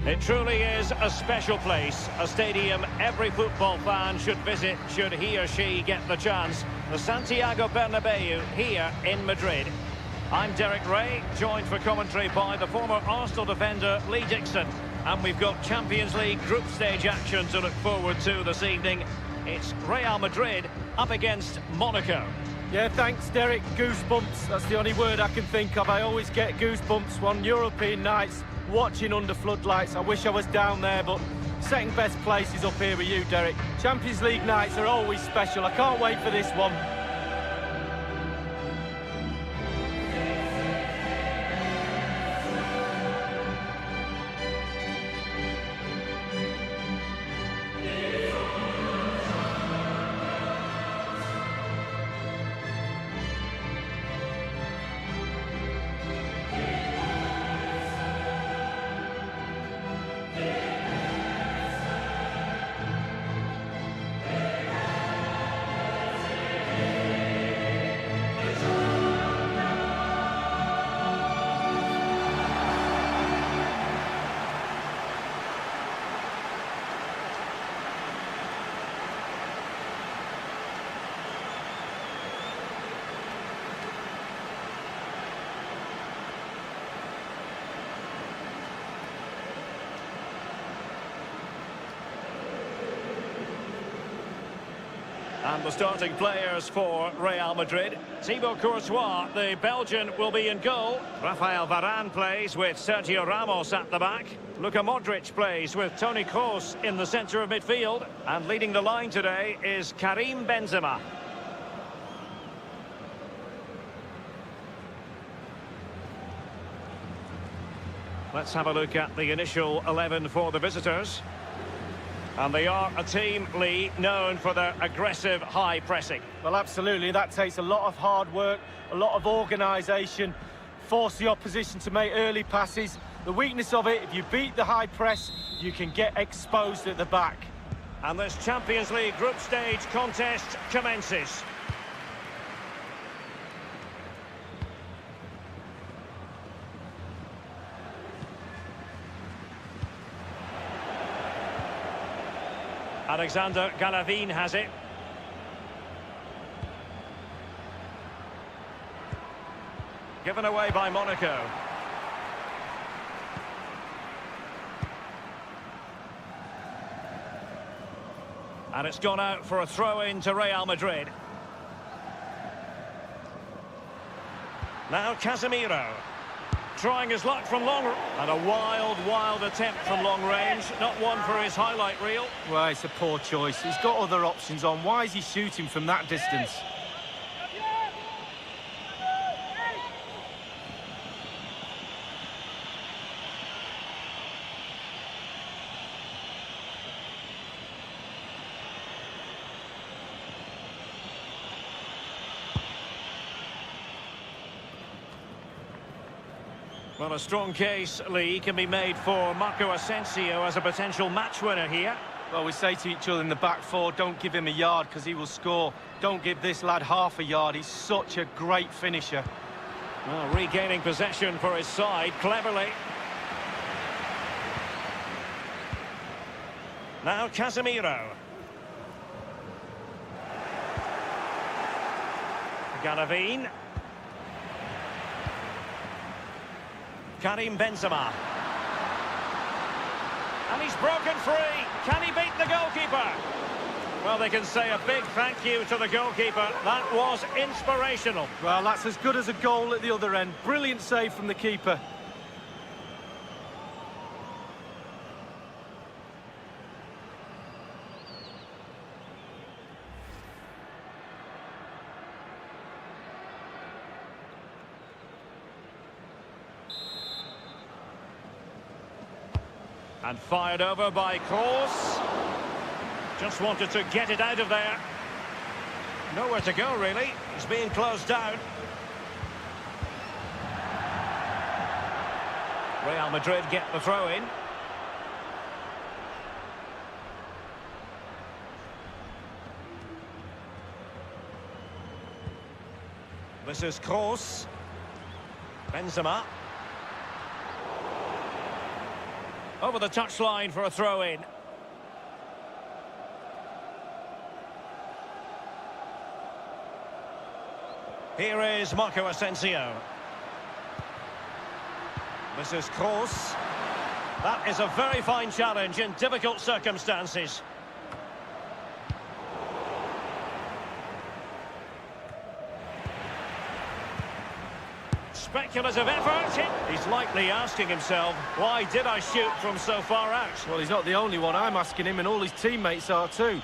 It truly is a special place, a stadium every football fan should visit should he or she get the chance. The Santiago Bernabeu here in Madrid. I'm Derek Ray, joined for commentary by the former Arsenal defender Lee Dixon. And we've got Champions League group stage action to look forward to this evening. It's Real Madrid up against Monaco. Yeah, thanks, Derek. Goosebumps, that's the only word I can think of. I always get goosebumps on European nights, watching under floodlights. I wish I was down there, but second best place is up here with you, Derek. Champions League nights are always special. I can't wait for this one. And the starting players for Real Madrid. Thibaut Courtois, the Belgian, will be in goal. Rafael Varane plays with Sergio Ramos at the back. Luka Modric plays with Toni Kroos in the centre of midfield. And leading the line today is Karim Benzema. Let's have a look at the initial 11 for the visitors. And they are a team, Lee, known for their aggressive high pressing. Well, absolutely. That takes a lot of hard work, a lot of organisation, force the opposition to make early passes. The weakness of it, if you beat the high press, you can get exposed at the back. And this Champions League group stage contest commences. Alexander Galavin has it. Given away by Monaco. And it's gone out for a throw-in to Real Madrid. Now Casemiro. Trying his luck from long, and a wild attempt from long range. Not one for his highlight reel. Well, it's a poor choice. He's got other options on. Why is he shooting from that distance? Well, a strong case, Lee, can be made for Marco Asensio as a potential match winner here. Well, we say to each other in the back four, don't give him a yard because he will score. Don't give this lad half a yard. He's such a great finisher. Well, regaining possession for his side cleverly. Now Casemiro. Galavin. Karim Benzema. And he's broken free. Can he beat the goalkeeper? Well, they can say a big thank you to the goalkeeper. That was inspirational. Well, that's as good as a goal at the other end. Brilliant save from the keeper. And fired over by Kroos. Just wanted to get it out of there. Nowhere to go, really. He's being closed down. Real Madrid get the throw-in. This is Kroos. Benzema. Over the touchline for a throw-in. Here is Marco Asensio. This is Kroos. That is a very fine challenge in difficult circumstances. Speculative effort. He's likely asking himself, why did I shoot from so far out? Well, he's not the only one. I'm asking him, and all his teammates are too.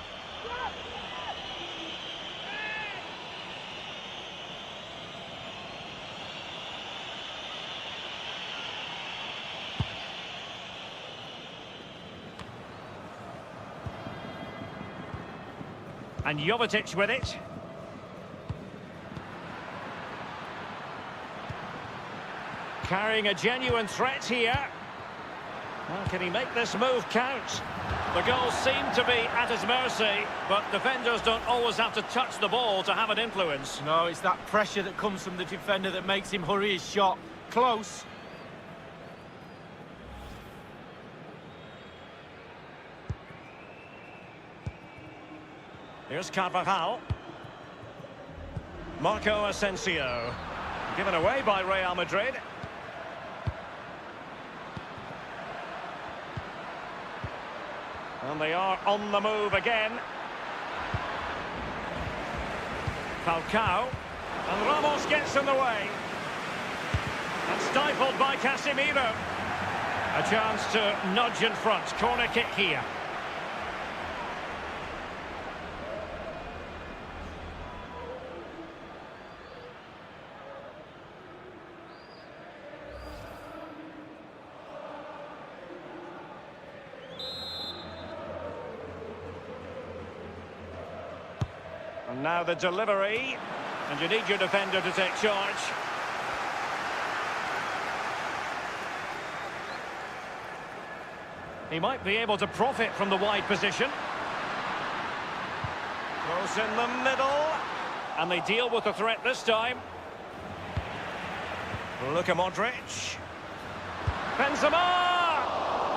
And Jovetic with it. Carrying a genuine threat here. Well, can he make this move count? The goals seem to be at his mercy, but defenders don't always have to touch the ball to have an influence. No, it's that pressure that comes from the defender that makes him hurry his shot. Close. Here's Carvajal. Marco Asensio. Given away by Real Madrid. And they are on the move again. Falcao. And Ramos gets in the way. And stifled by Casemiro. A chance to nudge in front. Corner kick here. And now the delivery, and you need your defender to take charge. He might be able to profit from the wide position. Close in the middle, and they deal with the threat this time. Luka Modric. Benzema!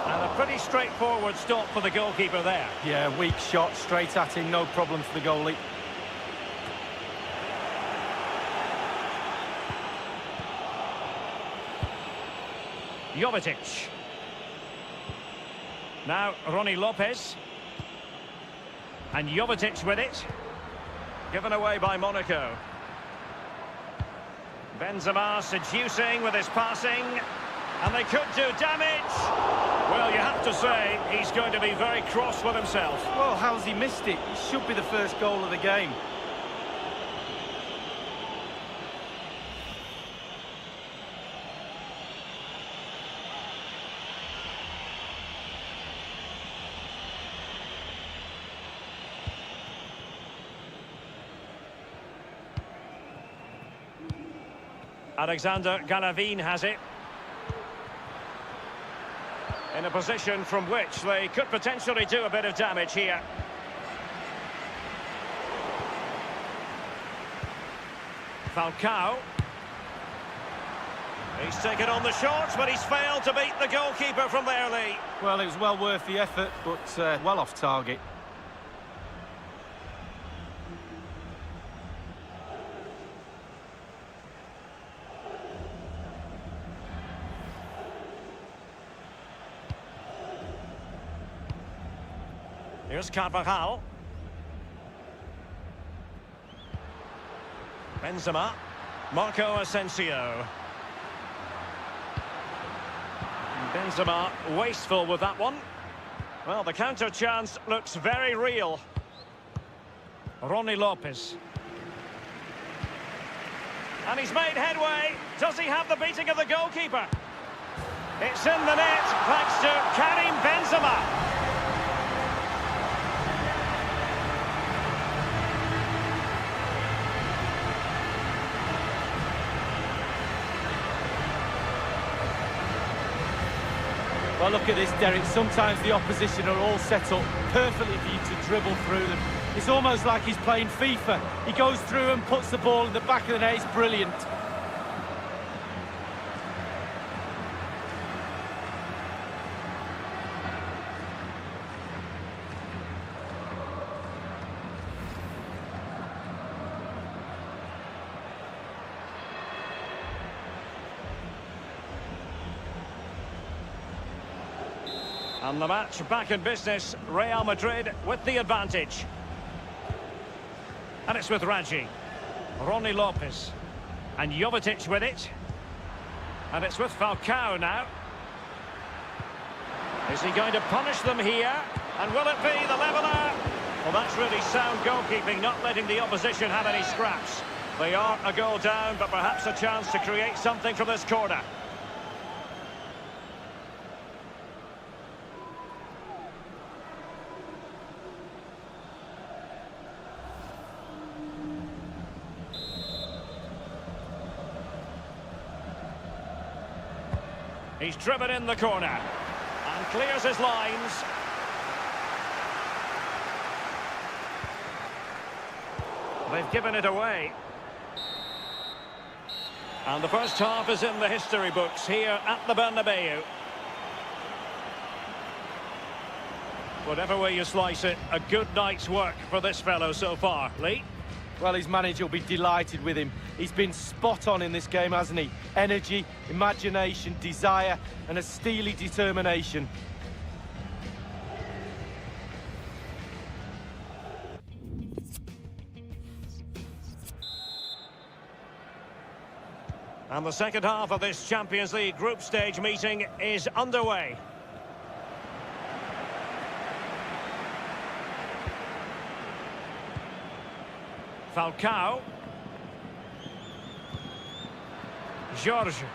And a pretty straightforward stop for the goalkeeper there. Yeah, weak shot, straight at him, no problem for the goalie. Jovetic. Now Ronnie Lopez. And Jovetic with it. Given away by Monaco. Benzema seducing with his passing. And they could do damage. Well, you have to say, he's going to be very cross with himself. Well, how's he missed it? It should be the first goal of the game. Alexander Golovin has it. In a position from which they could potentially do a bit of damage here. Falcao. He's taken on the shot, but he's failed to beat the goalkeeper from there, Lee. Well, it was well worth the effort, but well off target. Here's Carvajal. Benzema. Marco Asensio. Benzema wasteful with that one. Well, the counter chance looks very real. Ronnie Lopez. And he's made headway. Does he have the beating of the goalkeeper? It's in the net thanks to Karim Benzema. Well, look at this, Derek. Sometimes the opposition are all set up perfectly for you to dribble through them. It's almost like he's playing FIFA. He goes through and puts the ball in the back of the net. It's brilliant. And the match back in business. Real Madrid with the advantage. And it's with Raji. Ronnie Lopez. And Jovetic with it. And it's with Falcao now. Is he going to punish them here? And will it be the leveller? Well, that's really sound goalkeeping, not letting the opposition have any scraps. They are a goal down, but perhaps a chance to create something from this corner. He's driven in the corner and clears his lines. They've given it away. And the first half is in the history books here at the Bernabeu. Whatever way you slice it, a good night's work for this fellow so far. Lee? Well, his manager will be delighted with him. He's been spot on in this game, hasn't he? Energy, imagination, desire, and a steely determination. And the second half of this Champions League group stage meeting is underway. Falcao. Jorge.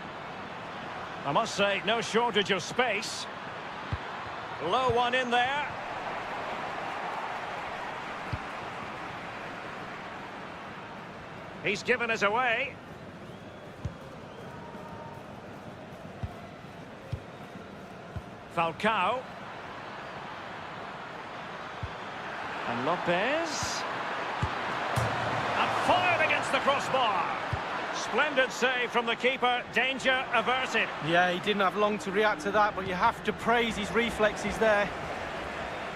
I must say, no shortage of space. Low one in there. He's given us away. Falcao. And Lopez. And fired against the crossbar. Splendid save from the keeper. Danger averted. Yeah, he didn't have long to react to that, but you have to praise his reflexes there.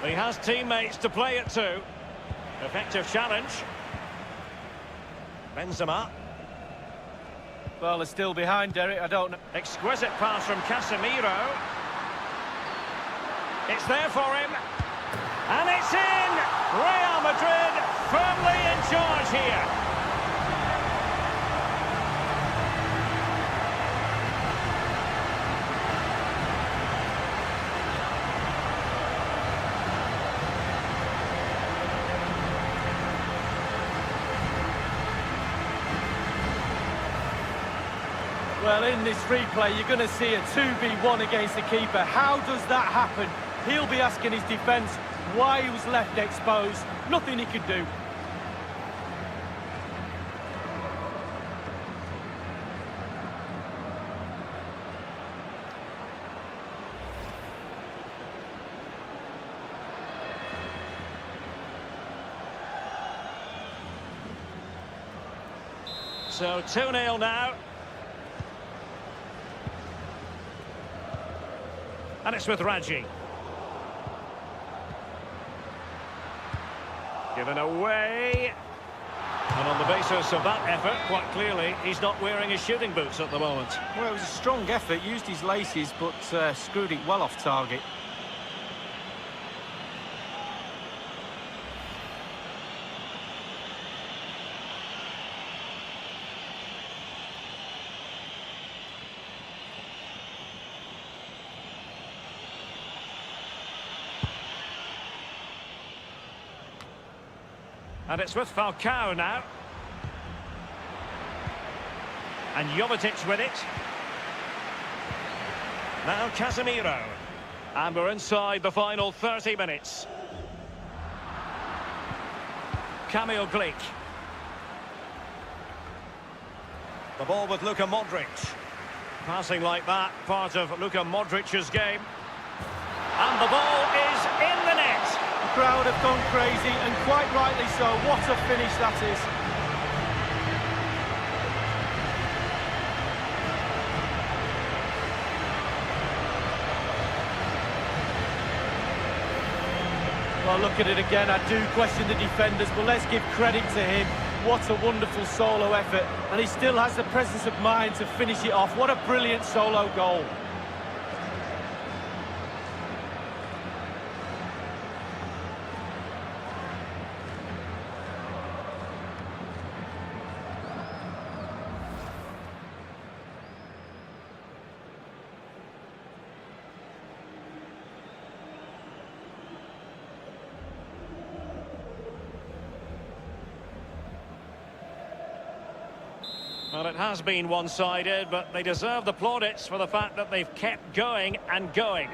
He has teammates to play it to. Effective challenge. Benzema. Well, they're still behind, Derek. I don't know. Exquisite pass from Casemiro. It's there for him. And it's in! Real Madrid firmly in charge here. Well, in this replay, you're going to see a 2v1 against the keeper. How does that happen? He'll be asking his defence why he was left exposed. Nothing he could do. So 2-0 now. And it's with Raji. Given away. And on the basis of that effort, quite clearly, he's not wearing his shooting boots at the moment. Well, it was a strong effort, used his laces, but screwed it well off target. And it's with Falcao now. And Jovetic with it. Now Casemiro. And we're inside the final 30 minutes. Kamil Glik. The ball with Luka Modric. Passing like that, part of Luka Modric's game. And the ball is in the net. The crowd have gone crazy, and quite rightly so. What a finish that is. Well, look at it again. I do question the defenders, but let's give credit to him. What a wonderful solo effort, and he still has the presence of mind to finish it off. What a brilliant solo goal. Well, it has been one-sided, but they deserve the plaudits for the fact that they've kept going and going.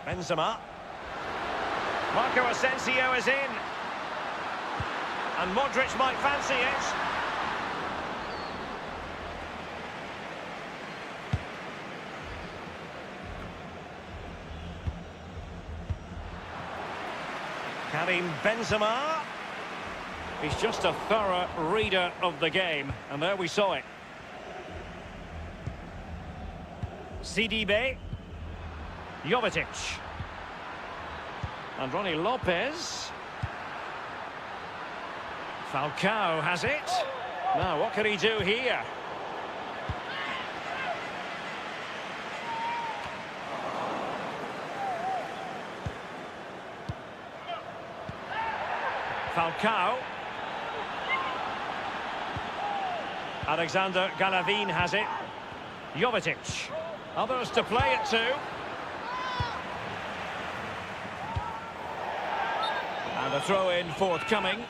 Benzema. Marco Asensio is in. And Modric might fancy it. Karim Benzema. He's just a thorough reader of the game. And there we saw it. Sidibe. Jovetic. And Ronnie Lopez. Falcao has it. Now, what can he do here? Falcao. Alexander Galavin has it. Jovetic. Others to play it to. And a throw-in forthcoming.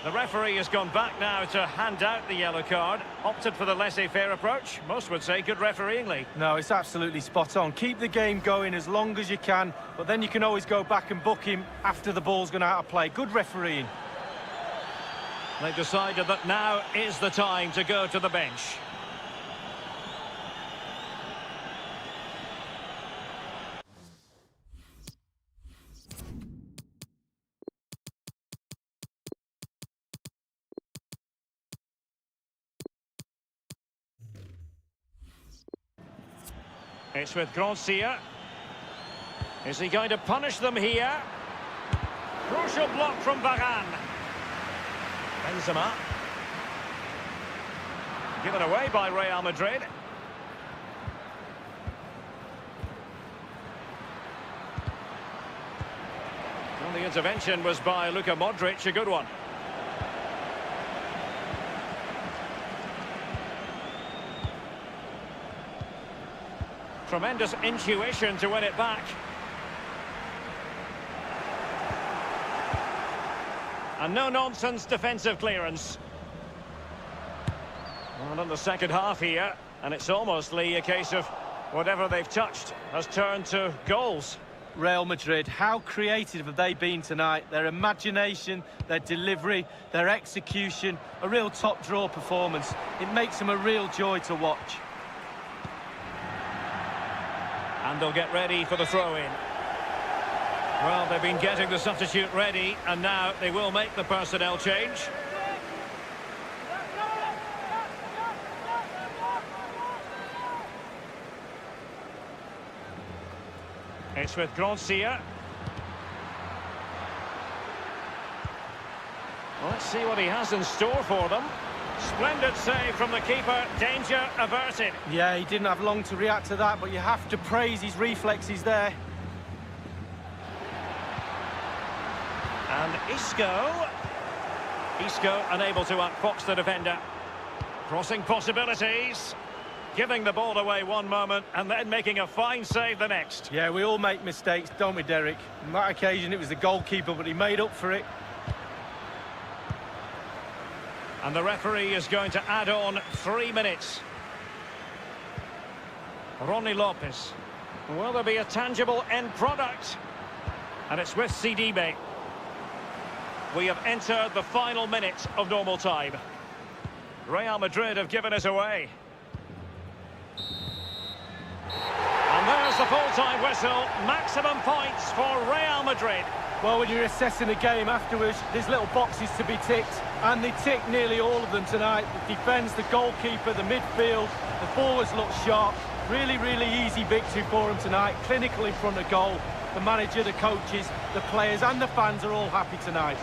The referee has gone back now to hand out the yellow card. Opted for the laissez-faire approach. Most would say good refereeing, Lee. No, it's absolutely spot on. Keep the game going as long as you can, but then you can always go back and book him after the ball's gone out of play. Good refereeing. They've decided that now is the time to go to the bench. It's with Gracia. Is he going to punish them here? Crucial block from Varane. Benzema. Given away by Real Madrid. Well, the intervention was by Luka Modric, a good one. Tremendous intuition to win it back. And no-nonsense defensive clearance. Well, in the second half here, and it's almost, Lee, a case of whatever they've touched has turned to goals. Real Madrid, how creative have they been tonight? Their imagination, their delivery, their execution, a real top-draw performance. It makes them a real joy to watch. And they'll get ready for the throw-in. Well, they've been getting the substitute ready, and now they will make the personnel change. It's with Gracia. Well, let's see what he has in store for them. Splendid save from the keeper, danger averted. Yeah, he didn't have long to react to that, but you have to praise his reflexes there. And Isco unable to outfox the defender. Crossing possibilities. Giving the ball away one moment and then making a fine save the next. Yeah, we all make mistakes, don't we, Derek? On that occasion, it was the goalkeeper, but he made up for it. And the referee is going to add on 3 minutes. Ronnie Lopez. Will there be a tangible end product? And it's with Sidibe. We have entered the final minute of normal time. Real Madrid have given us away. And there's the full-time whistle. Maximum points for Real Madrid. Well, when you're assessing a game afterwards, there's little boxes to be ticked, and they tick nearly all of them tonight. The defence, the goalkeeper, the midfield, the forwards look sharp. Really, really easy victory for them tonight. Clinical in front of goal. The manager, the coaches, the players and the fans are all happy tonight.